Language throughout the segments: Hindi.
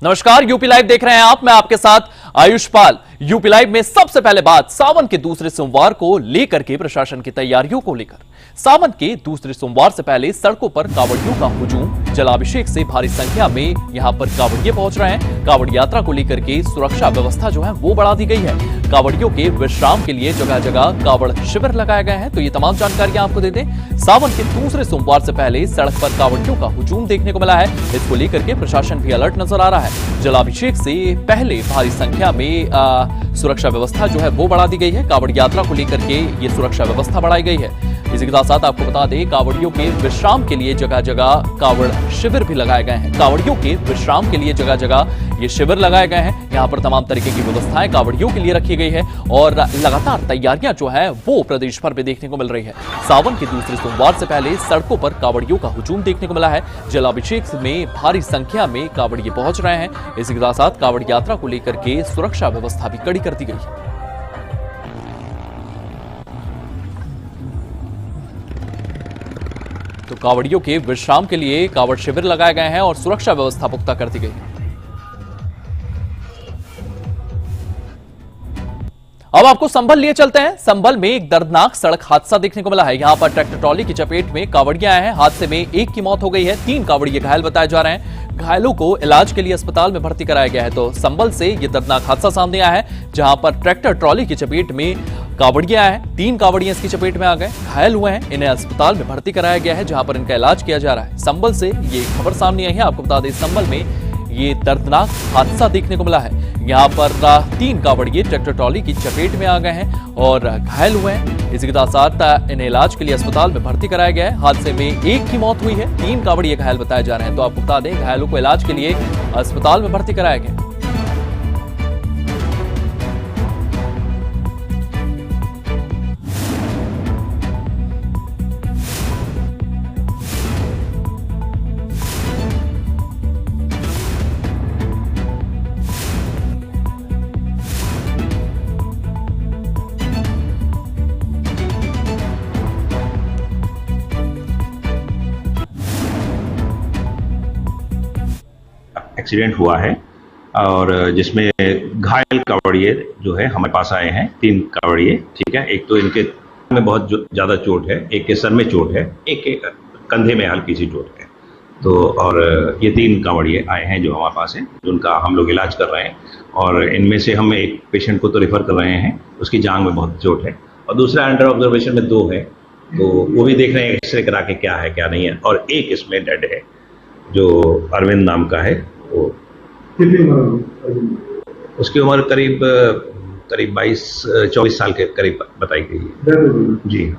नमस्कार, यूपी लाइव देख रहे हैं आप। मैं आपके साथ आयुष पाल। यूपी लाइव में सबसे पहले बात सावन के दूसरे सोमवार को लेकर के प्रशासन की तैयारियों को लेकर। सावन के दूसरे सोमवार से पहले सड़कों पर कांवड़ियों का हुजूम, जलाभिषेक से भारी संख्या में यहां पर कांवड़िये पहुंच रहे हैं। कांवड़ यात्रा को लेकर के सुरक्षा व्यवस्था जो है वो बढ़ा दी गई है। कांवड़ियों के विश्राम के लिए जगह जगह कांवड़ शिविर लगाए गए हैं। तो ये तमाम जानकारियां आपको दे दें। सावन के दूसरे सोमवार से पहले सड़क पर कांवड़ियों का हुजूम देखने को मिला है। इसको लेकर के प्रशासन भी अलर्ट नजर आ रहा है। जलाभिषेक से पहले भारी संख्या में सुरक्षा व्यवस्था जो है वो बढ़ा दी गई है। कांवड़ यात्रा को लेकर के ये सुरक्षा व्यवस्था बढ़ाई गई है। इसी के साथ साथ आपको बता दें, कांवड़ियों के विश्राम के लिए जगह जगह कांवड़ शिविर भी लगाए गए हैं। कांवड़ियों के विश्राम के लिए जगह जगह ये शिविर लगाए गए हैं। यहाँ पर तमाम तरीके की व्यवस्थाएं कांवड़ियों के लिए रखी गई है और लगातार तैयारियां जो है वो प्रदेश भर में देखने को मिल रही है। सावन के दूसरे सोमवार से पहले सड़कों पर कांवड़ियों का हुजूम देखने को मिला है। जलाभिषेक में भारी संख्या में कांवड़िये पहुंच रहे हैं। इसी के साथ साथ कांवड़ यात्रा को लेकर के सुरक्षा व्यवस्था भी कड़ी कर दी गई है। तो कांवड़ियों के विश्राम के लिए कांवड़ शिविर लगाए गए हैं और सुरक्षा व्यवस्था पुख्ता कर दी गई है। अब आपको संभल लिए चलते हैं। संभल में एक दर्दनाक सड़क हादसा देखने को मिला है। यहां पर ट्रैक्टर ट्रॉली की चपेट में कांवड़िये आए हैं। हादसे में एक की मौत हो गई है, 3 कांवड़िये घायल बताए जा रहे हैं। घायलों को इलाज के लिए अस्पताल में भर्ती कराया गया है। तो संभल से यह दर्दनाक हादसा सामने आया है, जहां पर ट्रैक्टर ट्रॉली की चपेट में कांवड़िये आए हैं। 3 कांवड़िये इसकी चपेट में आ गए, घायल हुए हैं। इन्हें अस्पताल में भर्ती कराया गया है, जहां पर इनका इलाज किया जा रहा है। संभल से ये खबर सामने आई है। आपको बता दें, संभल में ये दर्दनाक हादसा देखने को मिला है। यहाँ पर 3 कांवड़िये ट्रैक्टर ट्रॉली की चपेट में आ गए हैं और घायल हुए हैं। इसी के साथ साथ इन्हें इलाज के लिए अस्पताल में भर्ती कराया गया है। हादसे में एक की मौत हुई है, 3 कांवड़िये घायल बताए जा रहे हैं। तो आपको बता दें, घायलों को इलाज के लिए अस्पताल में भर्ती कराया गया। एक्सीडेंट हुआ है और जिसमें घायल कांवड़िये जो है हमारे पास आए हैं। 3 कांवड़िये, ठीक है। एक तो इनके में बहुत ज़्यादा चोट है, एक के सर में चोट है, एक के कंधे में हल्की सी चोट है। तो और ये 3 कांवड़िये आए हैं जो हमारे पास हैं, जिनका हम लोग इलाज कर रहे हैं। और इनमें से हम एक पेशेंट को तो रेफर कर रहे हैं, उसकी जांघ में बहुत चोट है। और दूसरा अंडर ऑब्जर्वेशन में 2 है, तो वो भी देख रहे हैं एक्सरे करा के क्या है क्या नहीं है। और एक इसमें डेड है जो अरविंद नाम का है। वो कितनी उम्र? उसकी उम्र करीब 22-24 साल के करीब बताई गई है जी।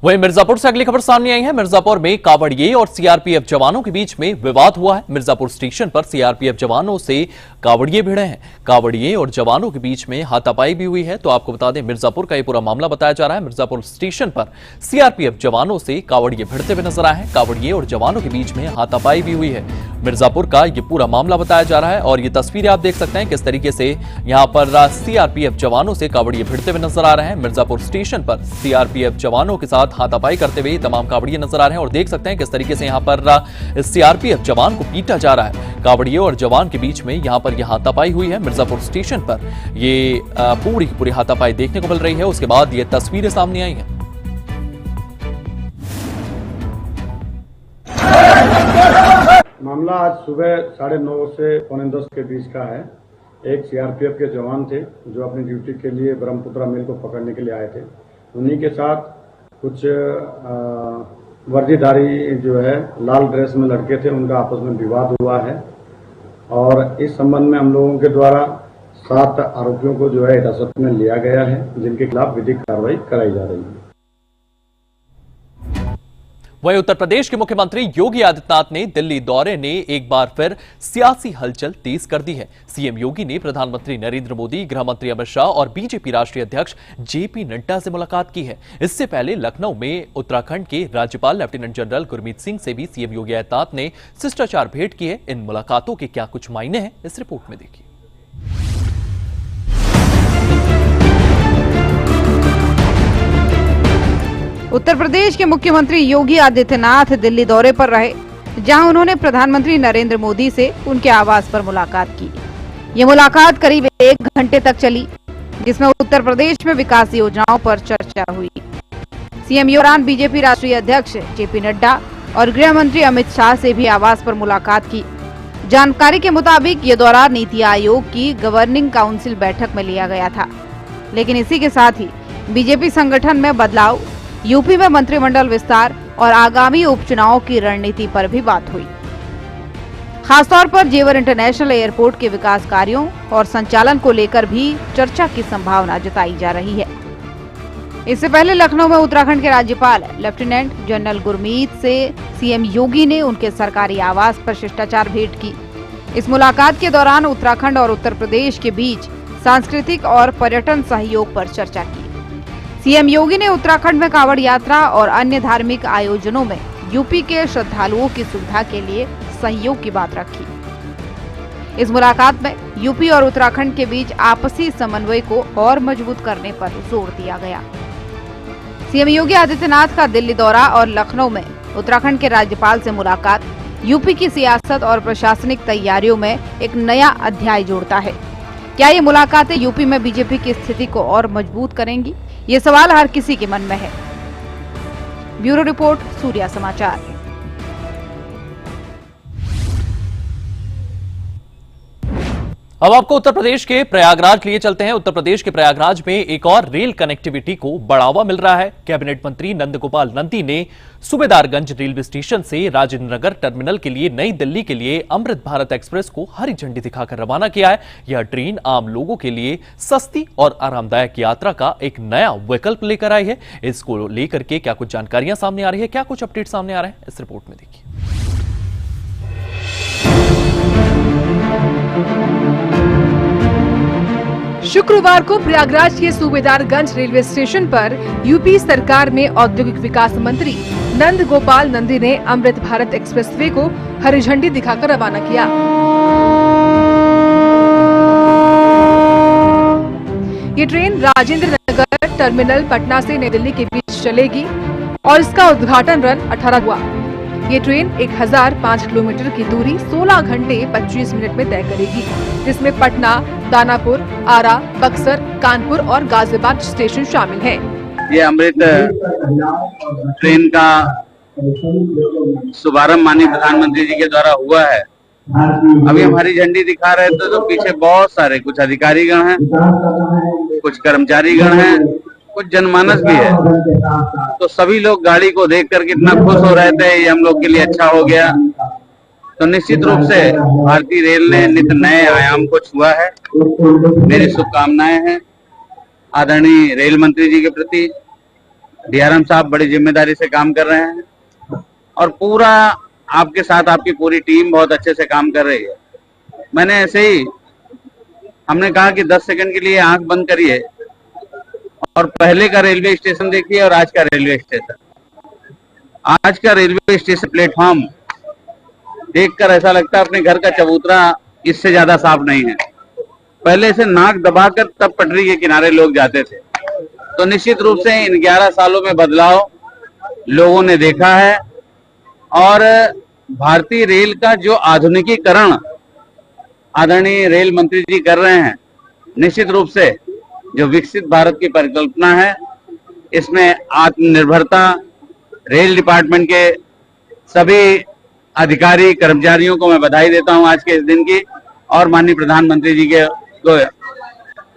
वहीं मिर्जापुर से अगली खबर सामने आई है। मिर्जापुर में कांवड़िये और सीआरपीएफ जवानों के बीच में विवाद हुआ है। मिर्जापुर स्टेशन पर सीआरपीएफ जवानों से कांवड़िये भिड़े हैं। कांवड़िये और जवानों के बीच में हाथापाई भी हुई है। तो आपको बता दें, मिर्जापुर का ये पूरा मामला बताया जा रहा है। मिर्जापुर स्टेशन पर सीआरपीएफ जवानों से कांवड़िये भिड़ते हुए नजर आए हैं। कांवड़िये और जवानों के बीच में हाथापाई भी हुई है। मिर्जापुर का ये पूरा मामला बताया जा रहा है और ये तस्वीरें आप देख सकते हैं किस तरीके से यहाँ पर सीआरपीएफ जवानों से कांवड़िये भिड़ते हुए नजर आ रहे हैं। मिर्जापुर स्टेशन पर सीआरपीएफ जवानों के साथ हाथापाई करते हुए तमाम कांवड़िये नजर आ रहे हैं और देख सकते हैं किस तरीके से यहाँ पर सीआरपीएफ जवान को पीटा जा रहा है। कांवड़िये और जवान के बीच में यहाँ पर यह हाथापाई हुई है। मिर्जापुर स्टेशन पर ये पूरी की पूरी हाथापाई देखने को मिल रही है। उसके बाद ये तस्वीरें सामने आई हैं। मामला आज सुबह 9:30 से 9:45 के बीच का है। एक सीआरपीएफ के जवान थे जो अपनी ड्यूटी के लिए ब्रह्मपुत्रा मिल को पकड़ने के लिए आए थे। उन्हीं के साथ कुछ वर्दीधारी जो है लाल ड्रेस में लड़के थे, उनका आपस में विवाद हुआ है। और इस संबंध में हम लोगों के द्वारा 7 आरोपियों को जो है हिरासत में लिया गया है, जिनके खिलाफ विधिक कार्रवाई कराई जा रही है। वहीं उत्तर प्रदेश के मुख्यमंत्री योगी आदित्यनाथ ने दिल्ली दौरे ने एक बार फिर सियासी हलचल तेज कर दी है। सीएम योगी ने प्रधानमंत्री नरेंद्र मोदी, गृह मंत्री अमित शाह और बीजेपी राष्ट्रीय अध्यक्ष जेपी नड्डा से मुलाकात की है। इससे पहले लखनऊ में उत्तराखंड के राज्यपाल लेफ्टिनेंट जनरल गुरमीत सिंह से भी सीएम योगी आदित्यनाथ ने शिष्टाचार भेंट की है। इन मुलाकातों के क्या कुछ मायने हैं, इस रिपोर्ट में देखिए। उत्तर प्रदेश के मुख्यमंत्री योगी आदित्यनाथ दिल्ली दौरे पर रहे। जहां उन्होंने प्रधानमंत्री नरेंद्र मोदी से उनके आवास पर मुलाकात की। ये मुलाकात करीब 1 घंटे तक चली, जिसमें उत्तर प्रदेश में विकास योजनाओं पर चर्चा हुई। सीएम दौरान बीजेपी राष्ट्रीय अध्यक्ष जेपी नड्डा और गृह मंत्री अमित शाह से भी आवास पर मुलाकात की। जानकारी के मुताबिक ये दौरा नीति आयोग की गवर्निंग काउंसिल बैठक में लिया गया था, लेकिन इसी के साथ ही बीजेपी संगठन में बदलाव, यूपी में मंत्रिमंडल विस्तार और आगामी उपचुनाव की रणनीति पर भी बात हुई। खासतौर पर जेवर इंटरनेशनल एयरपोर्ट के विकास कार्यों और संचालन को लेकर भी चर्चा की संभावना जताई जा रही है। इससे पहले लखनऊ में उत्तराखंड के राज्यपाल लेफ्टिनेंट जनरल गुरमीत से सीएम योगी ने उनके सरकारी आवास पर शिष्टाचार भेंट की। इस मुलाकात के दौरान उत्तराखंड और उत्तर प्रदेश के बीच सांस्कृतिक और पर्यटन सहयोग पर चर्चा की। सीएम योगी ने उत्तराखंड में कांवड़ यात्रा और अन्य धार्मिक आयोजनों में यूपी के श्रद्धालुओं की सुविधा के लिए सहयोग की बात रखी। इस मुलाकात में यूपी और उत्तराखंड के बीच आपसी समन्वय को और मजबूत करने पर जोर दिया गया। सीएम योगी आदित्यनाथ का दिल्ली दौरा और लखनऊ में उत्तराखंड के राज्यपाल से मुलाकात यूपी की सियासत और प्रशासनिक तैयारियों में एक नया अध्याय जोड़ता है। क्या ये मुलाकातें यूपी में बीजेपी की स्थिति को और मजबूत करेंगी? ये सवाल हर किसी के मन में है। ब्यूरो रिपोर्ट, सूर्या समाचार। अब आपको उत्तर प्रदेश के प्रयागराज लिए चलते हैं। उत्तर प्रदेश के प्रयागराज में एक और रेल कनेक्टिविटी को बढ़ावा मिल रहा है। कैबिनेट मंत्री नंद गोपाल नंदी ने सूबेदारगंज रेलवे स्टेशन से राजेंद्र नगर टर्मिनल के लिए नई दिल्ली के लिए अमृत भारत एक्सप्रेस को हरी झंडी दिखाकर रवाना किया है। यह ट्रेन आम लोगों के लिए सस्ती और आरामदायक यात्रा का एक नया विकल्प लेकर आई है। इसको लेकर के क्या कुछ जानकारियां सामने आ रही है, क्या कुछ अपडेट सामने आ रहे हैं, इस रिपोर्ट में देखिए। शुक्रवार को प्रयागराज के सूबेदारगंज रेलवे स्टेशन पर यूपी सरकार में औद्योगिक विकास मंत्री नंद गोपाल नंदी ने अमृत भारत एक्सप्रेसवे को हरी झंडी दिखाकर रवाना किया। ये ट्रेन राजेंद्र नगर टर्मिनल पटना से नई दिल्ली के बीच चलेगी और इसका उद्घाटन रन 18 हुआ। ये ट्रेन 1005 किलोमीटर की दूरी 16 घंटे 25 मिनट में तय करेगी, जिसमें पटना, दानापुर, आरा, बक्सर, कानपुर और गाजियाबाद स्टेशन शामिल हैं। ये अमृत ट्रेन का शुभारंभ माननीय प्रधानमंत्री जी के द्वारा हुआ है। अभी हम हरी झंडी दिखा रहे थे तो पीछे बहुत सारे कुछ अधिकारीगण हैं, कुछ कर्मचारीगण हैं, कुछ जनमानस भी है। तो सभी लोग गाड़ी को देखकर कितना खुश हो रहे थे, ये हम लोग के लिए अच्छा हो गया। तो निश्चित रूप से भारतीय रेल ने नित नए आयाम को छुआ है। मेरी शुभकामनाएं हैं आदरणीय रेल मंत्री जी के प्रति। डीआरएम साहब बड़ी जिम्मेदारी से काम कर रहे हैं और पूरा आपके साथ आपकी पूरी टीम बहुत अच्छे से काम कर रही है। मैंने ऐसे ही हमने कहा कि 10 सेकंड के लिए आंख बंद करिए और पहले का रेलवे स्टेशन देखिए और आज का रेलवे स्टेशन। आज का रेलवे स्टेशन प्लेटफॉर्म देखकर ऐसा लगता है अपने घर का चबूतरा इससे ज्यादा साफ नहीं है। पहले से नाक दबाकर तब पटरी के किनारे लोग जाते थे। तो निश्चित रूप से इन 11 सालों में बदलाव लोगों ने देखा है और भारतीय रेल का जो आधुनिकीकरण आदरणीय रेल मंत्री जी कर रहे हैं, निश्चित रूप से जो विकसित भारत की परिकल्पना है, इसमें आत्मनिर्भरता रेल डिपार्टमेंट के सभी अधिकारी कर्मचारियों को मैं बधाई देता हूं आज के इस दिन की और माननीय प्रधानमंत्री जी के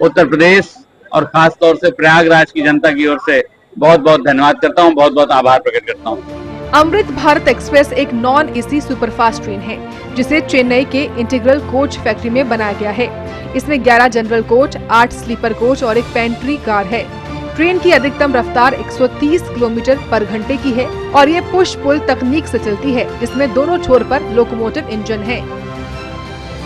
उत्तर प्रदेश और खास तौर से प्रयागराज की जनता की ओर से बहुत बहुत धन्यवाद करता हूं, बहुत बहुत आभार प्रकट करता हूं। अमृत भारत एक्सप्रेस एक नॉन एसी सुपरफास्ट ट्रेन है जिसे चेन्नई के इंटीग्रल कोच फैक्ट्री में बनाया गया है। इसमें 11 जनरल कोच, 8 स्लीपर कोच और एक पेंट्री कार है। ट्रेन की अधिकतम रफ्तार 130 किलोमीटर पर घंटे की है और ये पुश पुल तकनीक से चलती है, जिसमें दोनों छोर पर लोकोमोटिव इंजन है।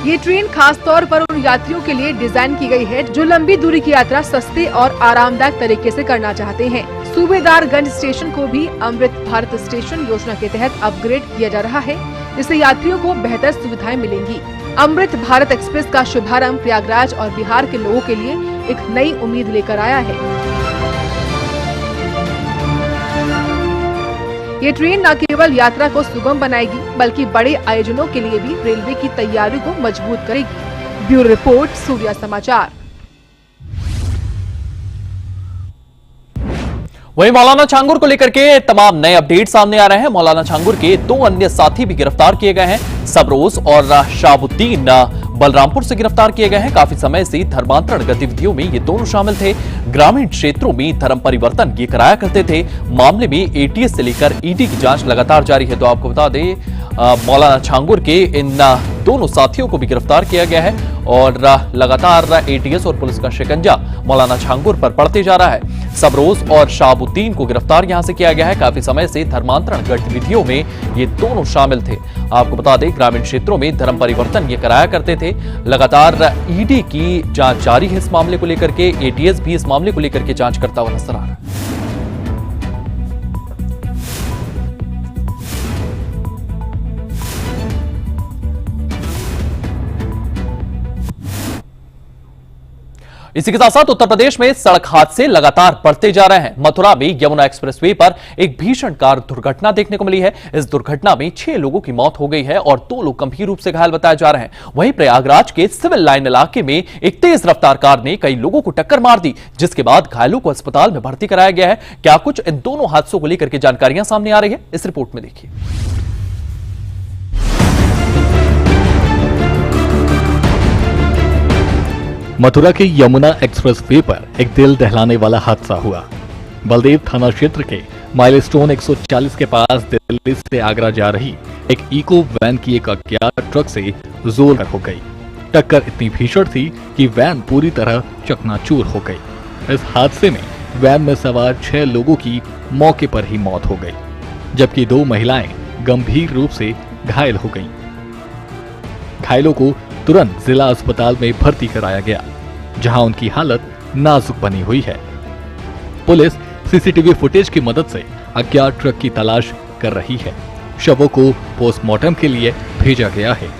ये ट्रेन खास तौर पर उन यात्रियों के लिए डिजाइन की गई है जो लंबी दूरी की यात्रा सस्ते और आरामदायक तरीके से करना चाहते हैं। सूबेदारगंज स्टेशन को भी अमृत भारत स्टेशन योजना के तहत अपग्रेड किया जा रहा है, जिससे यात्रियों को बेहतर सुविधाएं मिलेंगी। अमृत भारत एक्सप्रेस का शुभारंभ प्रयागराज और बिहार के लोगों के लिए एक नई उम्मीद लेकर आया है। ये ट्रेन न केवल केवल यात्रा को सुगम बनाएगी बल्कि बड़े आयोजनों के लिए भी रेलवे की तैयारी को मजबूत करेगी। ब्यूरो रिपोर्ट, सूर्या समाचार। वहीं मौलाना छांगुर को लेकर के तमाम नए अपडेट सामने आ रहे हैं। मौलाना छांगुर के 2 अन्य साथी भी गिरफ्तार किए गए हैं। सबरोज और शाहबुद्दीन बलरामपुर से गिरफ्तार किए गए हैं। काफी समय से धर्मांतरण गतिविधियों में ये दोनों शामिल थे। ग्रामीण क्षेत्रों में धर्म परिवर्तन ये कराया करते थे। मामले में एटीएस से लेकर ईडी की जांच लगातार जारी है। तो आपको बता दें, मौलाना छांगुर के इन दोनों साथियों को भी गिरफ्तार किया गया है और लगातार एटीएस और पुलिस का शिकंजा मौलाना छांगुर पर पड़ते जा रहा है। सबरोज और शाहबुद्दीन को गिरफ्तार यहां से किया गया है। काफी समय से धर्मांतरण गतिविधियों में ये दोनों शामिल थे। आपको बता दें, ग्रामीण क्षेत्रों में धर्म परिवर्तन ये कराया करते थे। लगातार ईडी की जांच जारी है इस मामले को लेकर के। एटीएस भी इस मामले को लेकर के जांच करता हुआ नजर आ रहा है। इसी के साथ साथ उत्तर प्रदेश में सड़क हादसे लगातार बढ़ते जा रहे हैं। मथुरा में यमुना एक्सप्रेसवे पर एक भीषण कार दुर्घटना देखने को मिली है। इस दुर्घटना में 6 लोगों की मौत हो गई है और 2 लोग गंभीर रूप से घायल बताए जा रहे हैं। वहीं प्रयागराज के सिविल लाइन इलाके में एक तेज रफ्तार कार ने कई लोगों को टक्कर मार दी, जिसके बाद घायलों को अस्पताल में भर्ती कराया गया है। क्या कुछ इन दोनों हादसों को लेकर के जानकारियां सामने आ रही है, इस रिपोर्ट में देखिए। मथुरा के यमुना एक्सप्रेसवे पर एक दिल दहलाने वाला हादसा हुआ। बलदेव थाना क्षेत्र के माइलस्टोन 140 के पास दिल्ली से आगरा जा रही एक इको वैन की एक अज्ञात ट्रक से जोर हो गई। टक्कर इतनी भीषण थी कि वैन पूरी तरह चकनाचूर हो गई। इस हादसे में वैन में सवार 6 लोगों की मौके पर ही मौत हो गई, जबकि 2 महिलाएं गंभीर रूप से घायल हो गईं। घायलों को तुरंत जिला अस्पताल में भर्ती कराया गया, जहां उनकी हालत नाजुक बनी हुई है। पुलिस सीसीटीवी फुटेज की मदद से अज्ञात ट्रक की तलाश कर रही है। शवों को पोस्टमार्टम के लिए भेजा गया है।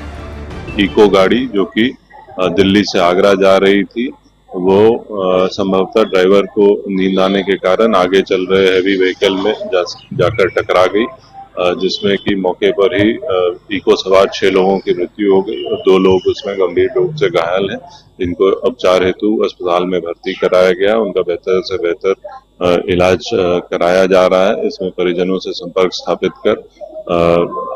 इको गाड़ी जो कि दिल्ली से आगरा जा रही थी, वो संभवतः ड्राइवर को नींद आने के कारण आगे चल रहे हैवी व्हीकल में जाकर टकरा गई, जिसमें कि मौके पर ही इको सवार 6 लोगों की मृत्यु हो गई और 2 लोग उसमें गंभीर रूप से घायल हैं, जिनको उपचार हेतु अस्पताल में भर्ती कराया गया। उनका बेहतर से बेहतर इलाज कराया जा रहा है। इसमें परिजनों से संपर्क स्थापित कर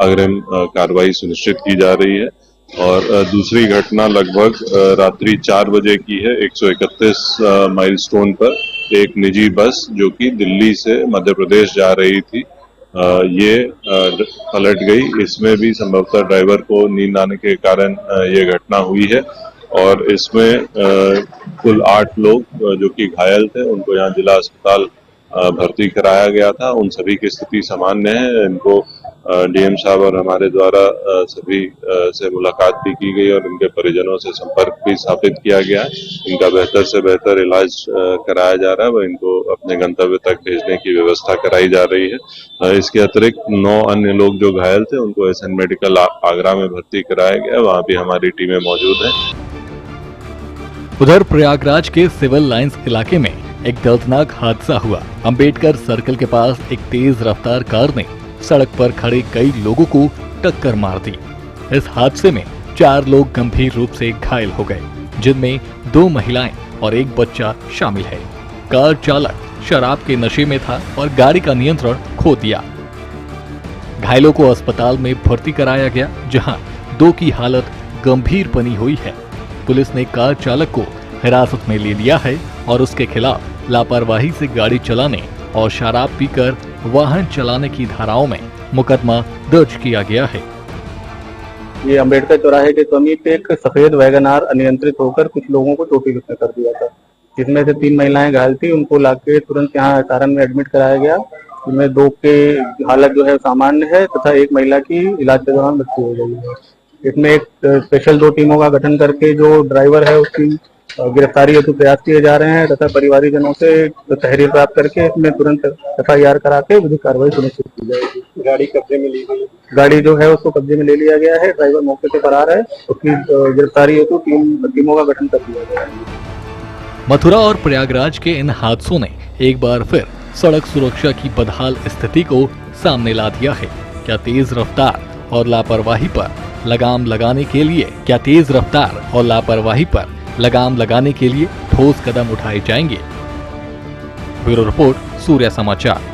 अग्रिम कार्रवाई सुनिश्चित की जा रही है। और दूसरी घटना लगभग रात्रि 4 बजे की है। 131 माइलस्टोन पर एक निजी बस जो कि दिल्ली से मध्य प्रदेश जा रही थी, ये पलट गई। इसमें भी संभवतः ड्राइवर को नींद आने के कारण ये घटना हुई है और इसमें कुल 8 लोग जो कि घायल थे, उनको यहाँ जिला अस्पताल भर्ती कराया गया था। उन सभी की स्थिति सामान्य है। इनको डीएम साहब और हमारे द्वारा सभी से मुलाकात भी की गई और इनके परिजनों से संपर्क भी स्थापित किया गया है। इनका बेहतर से बेहतर इलाज कराया जा रहा है व इनको अपने गंतव्य तक भेजने की व्यवस्था कराई जा रही है। इसके अतिरिक्त 9 अन्य लोग जो घायल थे, उनको एसएन मेडिकल आगरा में भर्ती कराया गया। वहाँ भी हमारी टीमें मौजूद हैं। उधर प्रयागराज के सिविल लाइंस इलाके में एक दर्दनाक हादसा हुआ। अंबेडकर सर्कल के पास एक तेज रफ्तार कार ने सड़क पर खड़े कई लोगों को टक्कर मार दी। इस हादसे में 4 लोग गंभीर रूप से घायल हो गए, जिनमें 2 महिलाएं और एक बच्चा शामिल है। कार चालक शराब के नशे में था और गाड़ी का नियंत्रण खो दिया। घायलों को अस्पताल में भर्ती कराया गया, जहां 2 की हालत गंभीर बनी हुई है। पुलिस ने कार चालक को हिरासत में ले लिया है और उसके खिलाफ लापरवाही से गाड़ी चलाने और शराब पीकर वाहन चलाने की धाराओं में मुकदमा दर्ज किया गया है। ये अंबेडकर चौराहे के समीप एक सफेद वैगनार अनियंत्रित होकर कुछ लोगों को चोटी उसने कर दिया था, जिसमें से 3 महिलाएं घायल थी। उनको लाके तुरंत यहाँ सारण में एडमिट कराया गया, जिनमें 2 के हालत जो है सामान्य है तथा एक महिला की इलाज के दौरान मृत्यु हो गई है। इसमें एक स्पेशल 2 टीमों का गठन करके जो ड्राइवर है उसकी गिरफ्तारी हेतु प्रयास किए जा रहे हैं तथा परिवारीजनों से तहरीर प्राप्त करके इसमें तुरंत FIR करा के विधिक कार्रवाई सुनिश्चित की जाएगी। गाड़ी कब्जे में ली गई, गाड़ी जो है उसको कब्जे में ले लिया गया है। ड्राइवर मौके से फरार है, उसकी गिरफ्तारी हेतु टीमों का गठन कर दिया गया है। मथुरा और प्रयागराज के इन हादसों ने एक बार फिर सड़क सुरक्षा की बदहाल स्थिति को सामने ला दिया है। क्या तेज रफ्तार और लापरवाही पर लगाम लगाने के लिए ठोस कदम उठाए जाएंगे? ब्यूरो रिपोर्ट, सूर्या समाचार।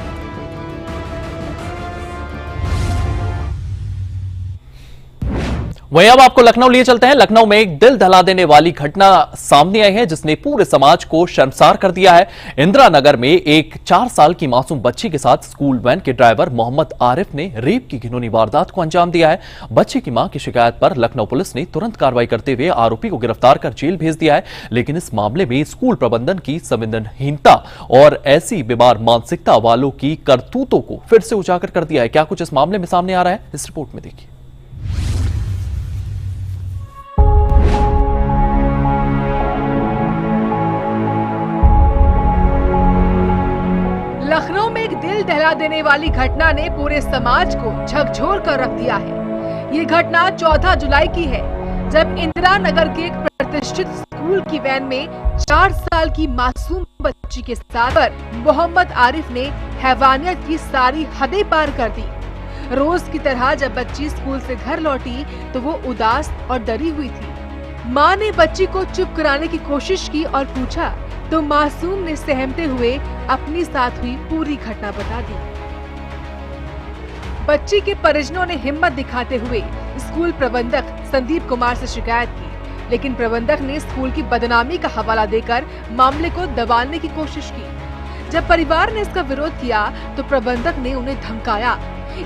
वहीं अब आपको लखनऊ लिए चलते हैं। लखनऊ में एक दिल दहला देने वाली घटना सामने आई है जिसने पूरे समाज को शर्मसार कर दिया है। इंदिरा नगर में एक 4 साल की मासूम बच्ची के साथ स्कूल वैन के ड्राइवर मोहम्मद आरिफ ने रेप की घिनौनी वारदात को अंजाम दिया है। बच्ची की मां की शिकायत पर लखनऊ पुलिस ने तुरंत कार्रवाई करते हुए आरोपी को गिरफ्तार कर जेल भेज दिया है। लेकिन इस मामले में स्कूल प्रबंधन की संवेदनहीनता और ऐसी बीमार मानसिकता वालों की करतूतों को फिर से उजागर कर दिया है। क्या कुछ इस मामले में सामने आ रहा है, इस रिपोर्ट में देखिए। लखनऊ में एक दिल दहला देने वाली घटना ने पूरे समाज को झकझोर कर रख दिया है। ये घटना 14 जुलाई की है, जब इंदिरा नगर के एक प्रतिष्ठित स्कूल की वैन में 4 साल की मासूम बच्ची के साथ मोहम्मद आरिफ ने हैवानियत की सारी हदें पार कर दी। रोज की तरह जब बच्ची स्कूल से घर लौटी तो वो उदास और डरी हुई थी। माँ ने बच्ची को चुप कराने की कोशिश की और पूछा तो मासूम ने सहमते हुए अपनी साथ हुई पूरी घटना बता दी। बच्ची के परिजनों ने हिम्मत दिखाते हुए स्कूल प्रबंधक संदीप कुमार से शिकायत की, लेकिन प्रबंधक ने स्कूल की बदनामी का हवाला देकर मामले को दबाने की कोशिश की। जब परिवार ने इसका विरोध किया तो प्रबंधक ने उन्हें धमकाया।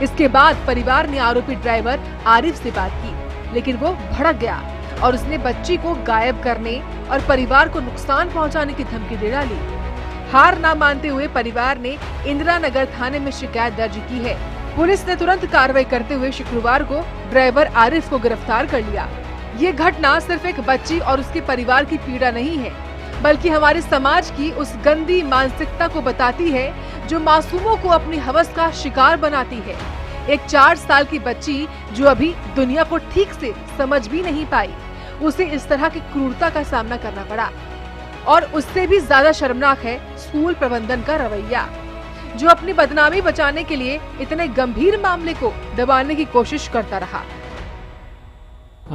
इसके बाद परिवार ने आरोपी ड्राइवर आरिफ से बात की, लेकिन वो भड़क गया और उसने बच्ची को गायब करने और परिवार को नुकसान पहुंचाने की धमकी दे डाली। हार ना मानते हुए परिवार ने इंदिरा नगर थाने में शिकायत दर्ज की है। पुलिस ने तुरंत कार्रवाई करते हुए शुक्रवार को ड्राइवर आरिफ को गिरफ्तार कर लिया। ये घटना सिर्फ एक बच्ची और उसके परिवार की पीड़ा नहीं है, बल्कि हमारे समाज की उस गंदी मानसिकता को बताती है जो मासूमों को अपनी हवस का शिकार बनाती है। एक 4 साल की बच्ची जो अभी दुनिया को ठीक से समझ भी नहीं पाई, उसे इस तरह की क्रूरता का सामना करना पड़ा। और उससे भी ज्यादा शर्मनाक है स्कूल प्रबंधन का रवैया, जो अपनी बदनामी बचाने के लिए इतने गंभीर मामले को दबाने की कोशिश करता रहा।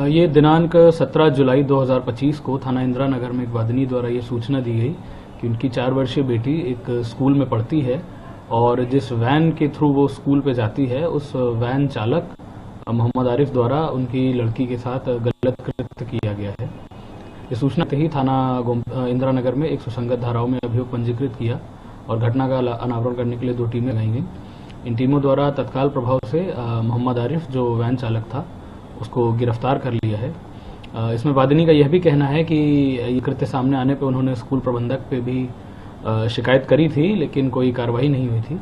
ये दिनांक 17 जुलाई 2025 को थाना इंदिरा नगर में एक वादिनी द्वारा ये सूचना दी गई कि उनकी 4 वर्षीय बेटी एक स्कूल में पढ़ती है और जिस वैन के थ्रू वो स्कूल पे जाती है उस वैन चालक मोहम्मद आरिफ द्वारा उनकी लड़की के साथ गलत कृत्य किया गया है। ये सूचना ही थाना इंदिरा नगर में 100 संगत धाराओं में अभियोग पंजीकृत किया और घटना का अनावरण करने के लिए 2 टीमें लगाई गई। इन टीमों द्वारा तत्काल प्रभाव से मोहम्मद आरिफ जो वैन चालक था उसको गिरफ्तार कर लिया है। इसमें वादिनी का यह भी कहना है कि ये कृत्य सामने आने पर उन्होंने स्कूल प्रबंधक पे भी शिकायत करी थी, लेकिन कोई कार्रवाई नहीं हुई थी।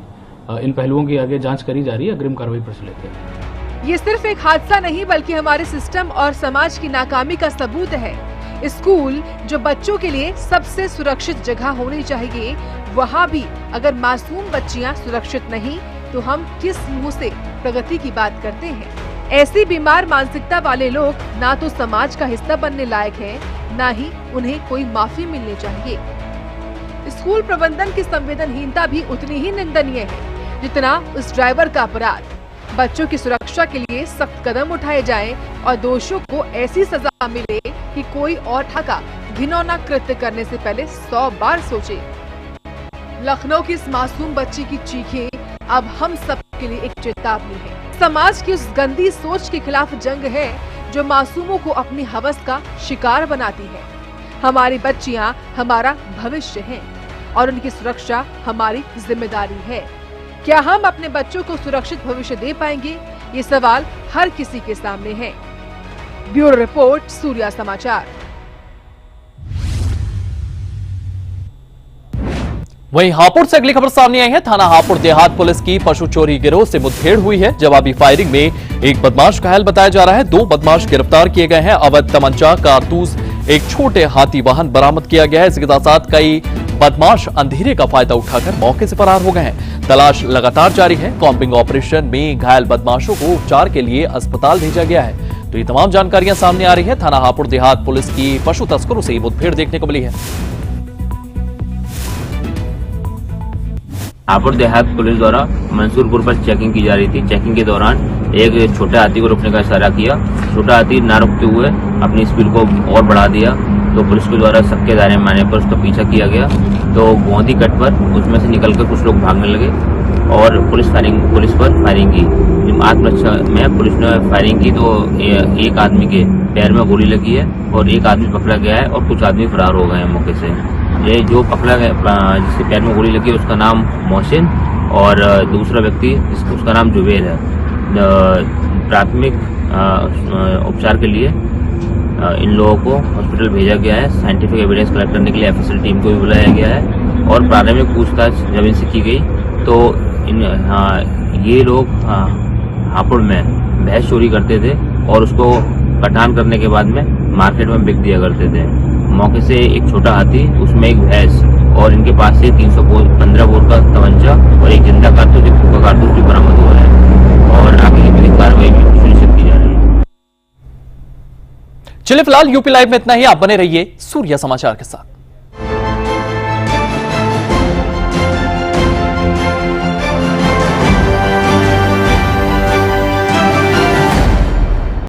इन पहलुओं की आगे जांच करी जा रही है, अग्रिम कार्रवाई प्रचलित है। ये सिर्फ एक हादसा नहीं बल्कि हमारे सिस्टम और समाज की नाकामी का सबूत है। स्कूल जो बच्चों के लिए सबसे सुरक्षित जगह होनी चाहिए, वहाँ भी अगर मासूम बच्चियाँ सुरक्षित नहीं तो हम किस मुंह से प्रगति की बात करते हैं। ऐसी बीमार मानसिकता वाले लोग ना तो समाज का हिस्सा बनने लायक हैं, ना ही उन्हें कोई माफी मिलनी चाहिए। स्कूल प्रबंधन की संवेदनहीनता भी उतनी ही निंदनीय है जितना उस ड्राइवर का अपराध। बच्चों की सुरक्षा के लिए सख्त कदम उठाए जाएं और दोषियों को ऐसी सजा मिले कि कोई और ठगा घिनौना कृत्य करने से पहले 100 बार सोचे। लखनऊ की इस मासूम बच्ची की चीखें अब हम सब के लिए एक चेतावनी है। समाज की उस गंदी सोच के खिलाफ जंग है जो मासूमों को अपनी हवस का शिकार बनाती है। हमारी बच्चियां हमारा भविष्य हैं और उनकी सुरक्षा हमारी जिम्मेदारी है। क्या हम अपने बच्चों को सुरक्षित भविष्य दे पाएंगे? ये सवाल हर किसी के सामने है। ब्यूरो रिपोर्ट, सूर्या समाचार। वहीं हापुड़ से अगली खबर सामने आई है। थाना हापुड़ देहात पुलिस की पशु चोरी गिरोह से मुठभेड़ हुई है। जवाबी फायरिंग में एक बदमाश घायल बताया जा रहा है। 2 बदमाश गिरफ्तार किए गए हैं। अवैध तमंचा, कारतूस, एक छोटे हाथी वाहन बरामद किया गया है। इसके साथ कई बदमाश अंधेरे का फायदा उठाकर मौके से फरार हो गए हैं। तलाश लगातार जारी है। कॉम्बिंग ऑपरेशन में घायल बदमाशों को उपचार के लिए अस्पताल भेजा गया है। तो ये तमाम जानकारियां सामने आ रही है। थाना हापुड़ देहात पुलिस की पशु तस्करों से मुठभेड़ देखने को मिली है। हापुड़ देहात पुलिस द्वारा मंसूरपुर पर चेकिंग की जा रही थी। चेकिंग के दौरान एक छोटे हाथी को रोकने का इशारा किया। छोटा हाथी ना रुकते हुए अपनी स्पीड को और बढ़ा दिया, तो पुलिस के द्वारा सबके दायरे में आने पर उसका पीछा किया गया। तो गोंदी कट पर उसमें से निकलकर कुछ लोग भागने लगे और पुलिस पर फायरिंग की। आत्मरक्षा में पुलिस ने फायरिंग की तो एक आदमी के पैर में गोली लगी है और एक आदमी पकड़ा गया है और कुछ आदमी फरार हो गए हैं मौके से। ये जो पकड़ा गया जिसके पैर में गोली लगी है उसका नाम मोहसिन और दूसरा व्यक्ति उसका नाम जुबेर है। प्राथमिक उपचार के लिए इन लोगों को हॉस्पिटल भेजा गया है। साइंटिफिक एविडेंस कलेक्ट करने के लिए एफएसएल टीम को भी बुलाया गया है और प्रारंभिक पूछताछ जब इनसे की गई तो ये लोग हापुड़ में भैंस चोरी करते थे और उसको कटान करने के बाद में मार्केट में बिक दिया करते थे। मौके से एक छोटा हाथी, उसमें एक भैंस और इनके पास से 315 बोर का तमंचा और एक जिंदा कारतूस, एक फूका कारतूस भी बरामद हुआ है और आगे की विधिक कार्रवाई भी सुनिश्चित की जा रही है। चलिए फिलहाल यूपी लाइव में इतना ही। आप बने रहिए सूर्या समाचार के साथ।